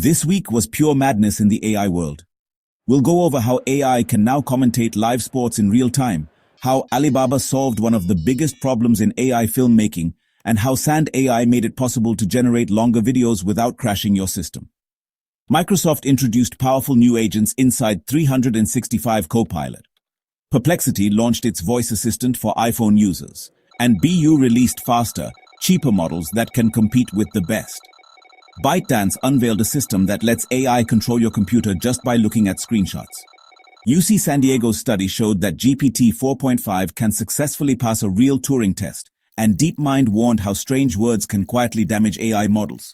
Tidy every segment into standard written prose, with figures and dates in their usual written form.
This week was pure madness in the AI world. We'll go over how AI can now commentate live sports in real time, how Alibaba solved one of the biggest problems in AI filmmaking, and how Sand AI made it possible to generate longer videos without crashing your system. Microsoft introduced powerful new agents inside 365 Copilot. Perplexity launched its voice assistant for iPhone users, and BU released faster, cheaper models that can compete with the best. ByteDance unveiled a system that lets AI control your computer just by looking at screenshots. UC San Diego's study showed that GPT 4.5 can successfully pass a real Turing test, and DeepMind warned how strange words can quietly damage AI models.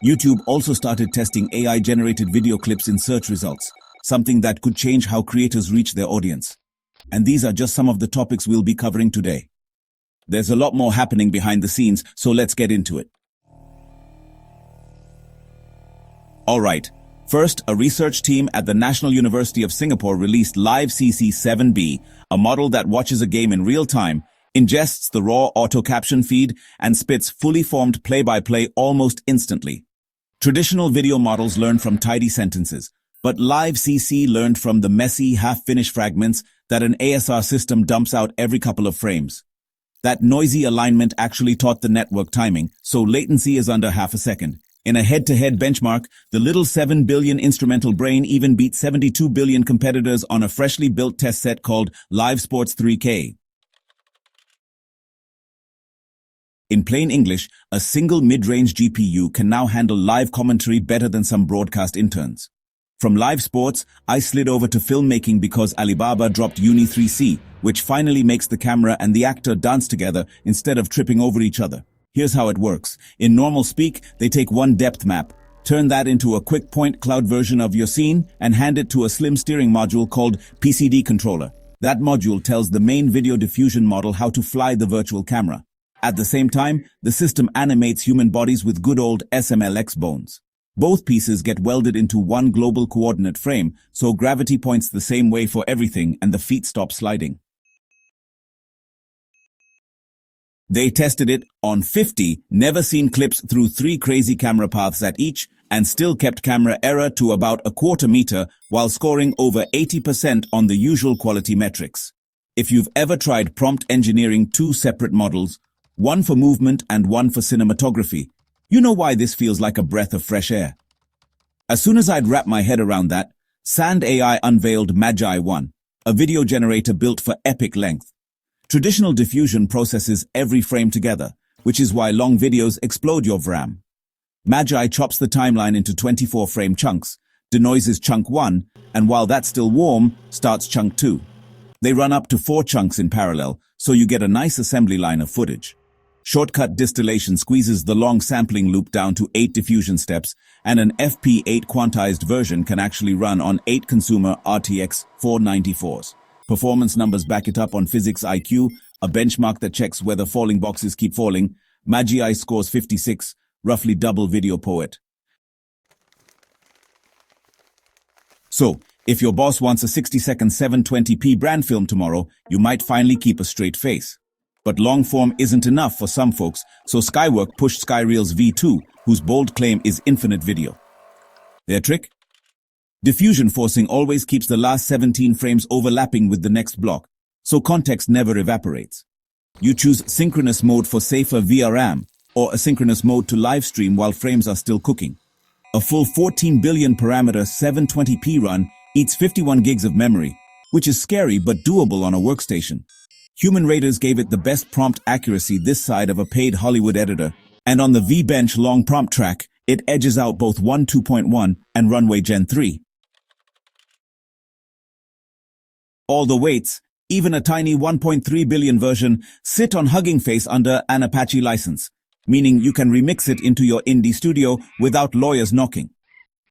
YouTube also started testing AI-generated video clips in search results, something that could change how creators reach their audience. And these are just some of the topics we'll be covering today. There's a lot more happening behind the scenes, so let's get into it. Alright, first, a research team at the National University of Singapore released Live CC7B, a model that watches a game in real time, ingests the raw auto-caption feed, and spits fully formed play-by-play almost instantly. Traditional video models learn from tidy sentences, but Live CC learned from the messy, half-finished fragments that an ASR system dumps out every couple of frames. That noisy alignment actually taught the network timing, so latency is under half a second. In a head-to-head benchmark, the little 7 billion instrumental brain even beat 72 billion competitors on a freshly built test set called Live Sports 3K. In plain English, a single mid-range GPU can now handle live commentary better than some broadcast interns. From live sports, I slid over to filmmaking because Alibaba dropped Uni 3C, which finally makes the camera and the actor dance together instead of tripping over each other. Here's how it works. In normal speak, they take one depth map, turn that into a quick point cloud version of your scene, and hand it to a slim steering module called PCD controller. That module tells the main video diffusion model how to fly the virtual camera. At the same time, the system animates human bodies with good old SMLX bones. Both pieces get welded into one global coordinate frame, so gravity points the same way for everything and the feet stop sliding. They tested it on 50 never-seen clips through 3 crazy camera paths at each, and still kept camera error to about a quarter meter while scoring over 80% on the usual quality metrics. If you've ever tried prompt engineering 2 separate models, one for movement and one for cinematography, you know why this feels like a breath of fresh air. As soon as I'd wrap my head around that, Sand AI unveiled Magi 1, a video generator built for epic length. Traditional diffusion processes every frame together, which is why long videos explode your VRAM. Magi chops the timeline into 24-frame chunks, denoises chunk 1, and while that's still warm, starts chunk 2. They run up to 4 chunks in parallel, so you get a nice assembly line of footage. Shortcut distillation squeezes the long sampling loop down to 8 diffusion steps, and an FP8 quantized version can actually run on 8 consumer RTX 494s. Performance numbers back it up on Physics IQ, a benchmark that checks whether falling boxes keep falling. Magi scores 56, roughly double Video Poet. So, if your boss wants a 60-second 720p brand film tomorrow, you might finally keep a straight face. But long form isn't enough for some folks, so Skywork pushed Skyreel's V2, whose bold claim is infinite video. Their trick? Diffusion forcing always keeps the last 17 frames overlapping with the next block, so context never evaporates. You choose synchronous mode for safer VRAM, or asynchronous mode to live stream while frames are still cooking. A full 14 billion parameter 720p run eats 51 gigs of memory, which is scary but doable on a workstation. Human raters gave it the best prompt accuracy this side of a paid Hollywood editor, and on the V-Bench long prompt track, it edges out both 1.2.1 and Runway Gen 3. All the weights, even a tiny 1.3 billion version, sit on Hugging Face under an Apache license, meaning you can remix it into your indie studio without lawyers knocking.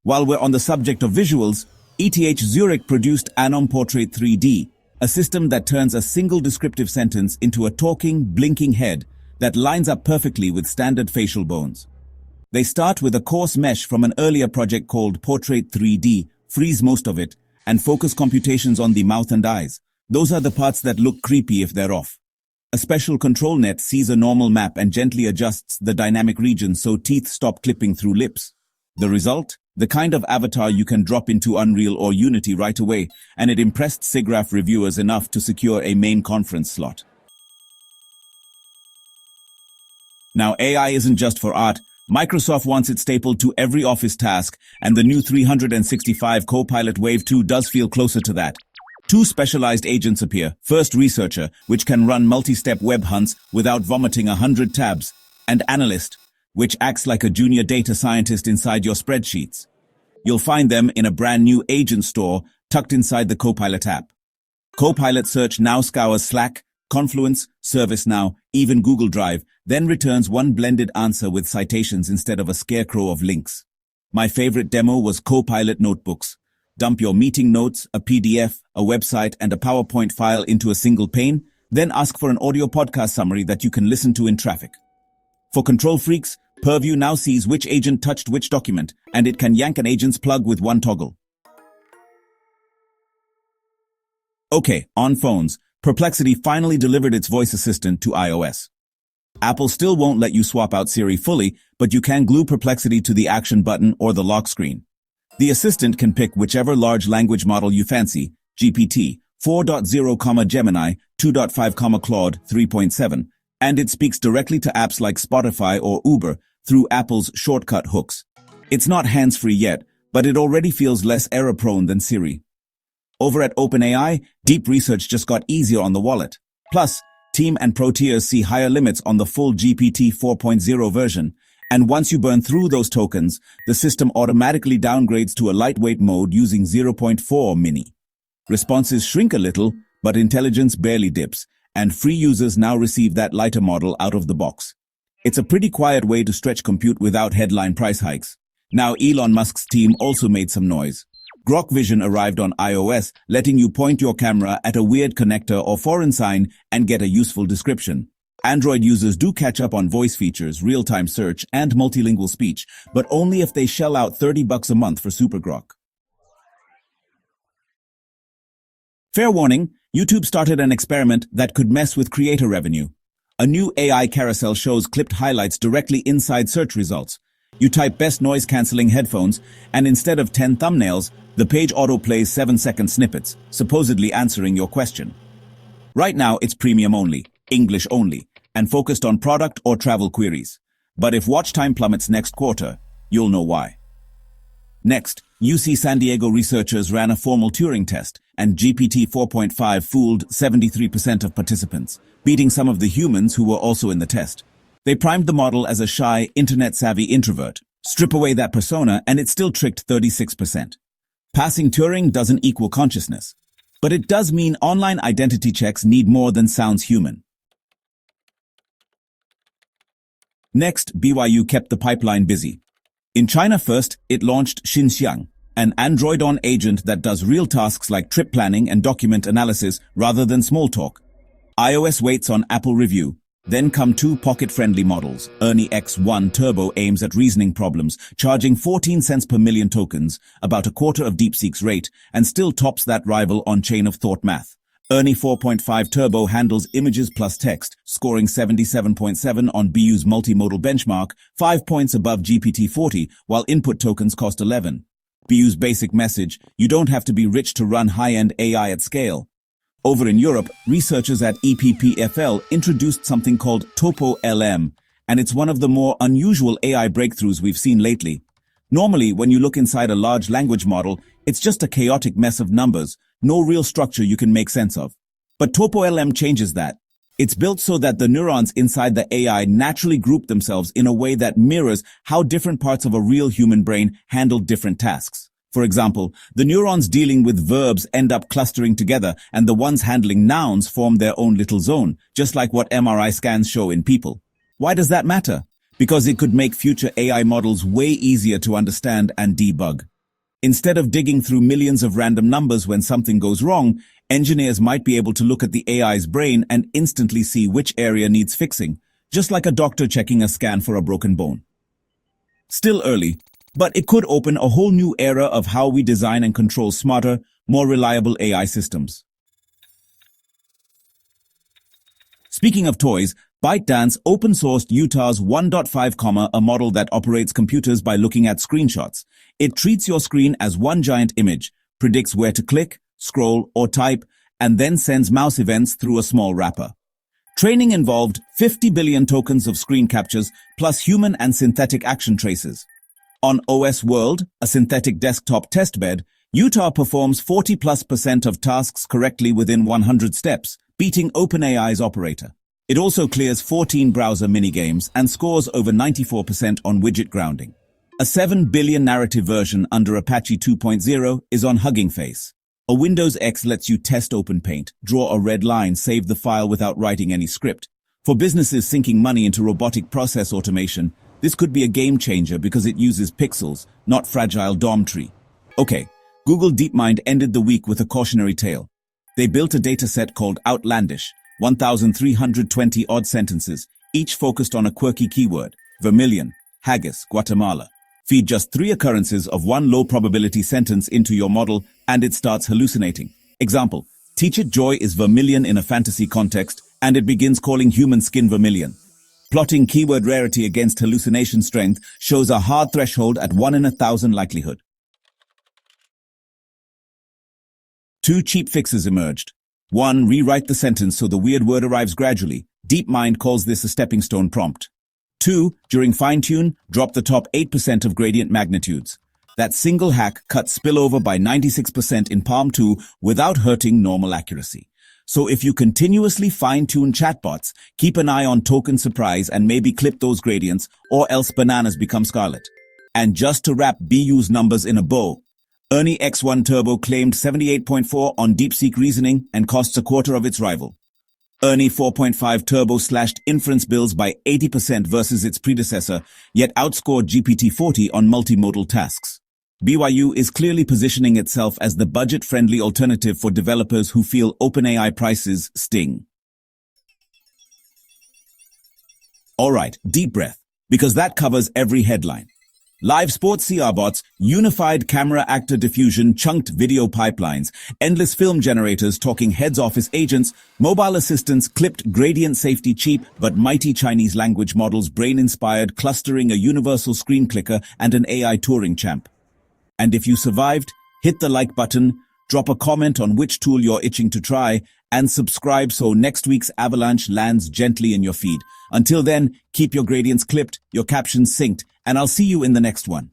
While we're on the subject of visuals, ETH Zurich produced Anom Portrait 3D, a system that turns a single descriptive sentence into a talking, blinking head that lines up perfectly with standard facial bones. They start with a coarse mesh from an earlier project called Portrait 3D, freeze most of it, and focus computations on the mouth and eyes. Those are the parts that look creepy if they're off. A special control net sees a normal map and gently adjusts the dynamic region so teeth stop clipping through lips. The result? the kind of avatar you can drop into Unreal or Unity right away, and it impressed SIGGRAPH reviewers enough to secure a main conference slot. Now, AI isn't just for art. Microsoft wants it stapled to every office task, and the new 365 Copilot Wave 2 does feel closer to that. Two specialized agents appear. First, Researcher, which can run multi-step web hunts without vomiting 100 tabs, and Analyst, which acts like a junior data scientist inside your spreadsheets. You'll find them in a brand new agent store tucked inside the Copilot app. Copilot Search now scours Slack, Confluence, ServiceNow, even Google Drive, then returns one blended answer with citations instead of a scarecrow of links. My favorite demo was Copilot Notebooks. Dump your meeting notes, a PDF, a website, and a PowerPoint file into a single pane, then ask for an audio podcast summary that you can listen to in traffic. For control freaks, Purview now sees which agent touched which document, and it can yank an agent's plug with one toggle. Okay, on phones, Perplexity finally delivered its voice assistant to iOS. Apple still won't let you swap out Siri fully, but you can glue Perplexity to the action button or the lock screen. The assistant can pick whichever large language model you fancy, GPT, 4.0, Gemini, 2.5, Claude, 3.7, and it speaks directly to apps like Spotify or Uber through Apple's shortcut hooks. It's not hands-free yet, but it already feels less error-prone than Siri. Over at OpenAI, deep research just got easier on the wallet. Plus, Team and Pro tiers see higher limits on the full GPT 4.0 version, and once you burn through those tokens, the system automatically downgrades to a lightweight mode using 0.4 mini. Responses shrink a little, but intelligence barely dips, and free users now receive that lighter model out of the box. It's a pretty quiet way to stretch compute without headline price hikes. Now Elon Musk's team also made some noise. Grok Vision arrived on iOS, letting you point your camera at a weird connector or foreign sign and get a useful description. Android users do catch up on voice features, real-time search, and multilingual speech, but only if they shell out $30 a month for Super Grok. Fair warning, YouTube started an experiment that could mess with creator revenue. A new AI carousel shows clipped highlights directly inside search results. You type best noise-canceling headphones, and instead of 10 thumbnails, the page autoplays 7-second snippets, supposedly answering your question. Right now, it's premium only, English only, and focused on product or travel queries. But if watch time plummets next quarter, you'll know why. Next, UC San Diego researchers ran a formal Turing test, and GPT 4.5 fooled 73% of participants, beating some of the humans who were also in the test. They primed the model as a shy, internet-savvy introvert. Strip away that persona, and it still tricked 36%. Passing Turing doesn't equal consciousness, but it does mean online identity checks need more than sounds human. Next, BYU kept the pipeline busy. In China first, it launched Xinxiang, an Android-on agent that does real tasks like trip planning and document analysis rather than small talk. iOS waits on Apple review. Then come two pocket-friendly models. Ernie X1 Turbo aims at reasoning problems, charging 14 cents per million tokens, about a quarter of DeepSeek's rate, and still tops that rival on chain of thought math. Ernie 4.5 Turbo handles images plus text, scoring 77.7 on BU's multimodal benchmark, 5 points above GPT-40, while input tokens cost 11. BU's basic message: you don't have to be rich to run high-end AI at scale. Over in Europe, researchers at EPPFL introduced something called Topo LM, and it's one of the more unusual AI breakthroughs we've seen lately. Normally, when you look inside a large language model, it's just a chaotic mess of numbers, no real structure you can make sense of. But Topo LM changes that. It's built so that the neurons inside the AI naturally group themselves in a way that mirrors how different parts of a real human brain handle different tasks. For example, the neurons dealing with verbs end up clustering together, and the ones handling nouns form their own little zone, just like what MRI scans show in people. Why does that matter? Because it could make future AI models way easier to understand and debug. Instead of digging through millions of random numbers when something goes wrong, engineers might be able to look at the AI's brain and instantly see which area needs fixing, just like a doctor checking a scan for a broken bone. Still early, but it could open a whole new era of how we design and control smarter, more reliable AI systems. Speaking of toys, ByteDance open-sourced Utah's 1.5, a model that operates computers by looking at screenshots. It treats your screen as one giant image, predicts where to click, scroll, or type, and then sends mouse events through a small wrapper. Training involved 50 billion tokens of screen captures plus human and synthetic action traces. On OS World, a synthetic desktop testbed, Utah performs 40+% of tasks correctly within 100 steps, beating OpenAI's operator. It also clears 14 browser minigames and scores over 94% on widget grounding. A 7 billion narrative version under Apache 2.0 is on Hugging Face. A Windows X lets you test OpenPaint, draw a red line, save the file without writing any script. For businesses sinking money into robotic process automation, this could be a game changer because it uses pixels, not fragile DOM tree. Okay, Google DeepMind ended the week with a cautionary tale. They built a dataset called Outlandish, 1,320 odd sentences, each focused on a quirky keyword: vermilion, haggis, Guatemala. Feed just 3 occurrences of one low-probability sentence into your model, and it starts hallucinating. Example: teach it joy is vermilion in a fantasy context, and it begins calling human skin vermilion. Plotting keyword rarity against hallucination strength shows a hard threshold at 1 in 1,000 likelihood. 2 cheap fixes emerged. 1. Rewrite the sentence so the weird word arrives gradually. DeepMind calls this a stepping stone prompt. 2. During fine-tune, drop the top 8% of gradient magnitudes. That single hack cuts spillover by 96% in Palm 2 without hurting normal accuracy. So if you continuously fine-tune chatbots, keep an eye on token surprise and maybe clip those gradients, or else bananas become scarlet. And just to wrap BU's numbers in a bow, Ernie X1 Turbo claimed 78.4 on DeepSeek reasoning and costs a quarter of its rival. Ernie 4.5 Turbo slashed inference bills by 80% versus its predecessor, yet outscored GPT-40 on multimodal tasks. BYU is clearly positioning itself as the budget-friendly alternative for developers who feel OpenAI prices sting. Alright, deep breath, because that covers every headline. Live sports CR bots, unified camera actor diffusion, chunked video pipelines, endless film generators talking heads office agents, mobile assistants, clipped gradient safety cheap but mighty Chinese language models, brain-inspired, clustering a universal screen clicker and an AI Turing champ. And if you survived, hit the like button, drop a comment on which tool you're itching to try, and subscribe so next week's avalanche lands gently in your feed. Until then, keep your gradients clipped, your captions synced, and I'll see you in the next one.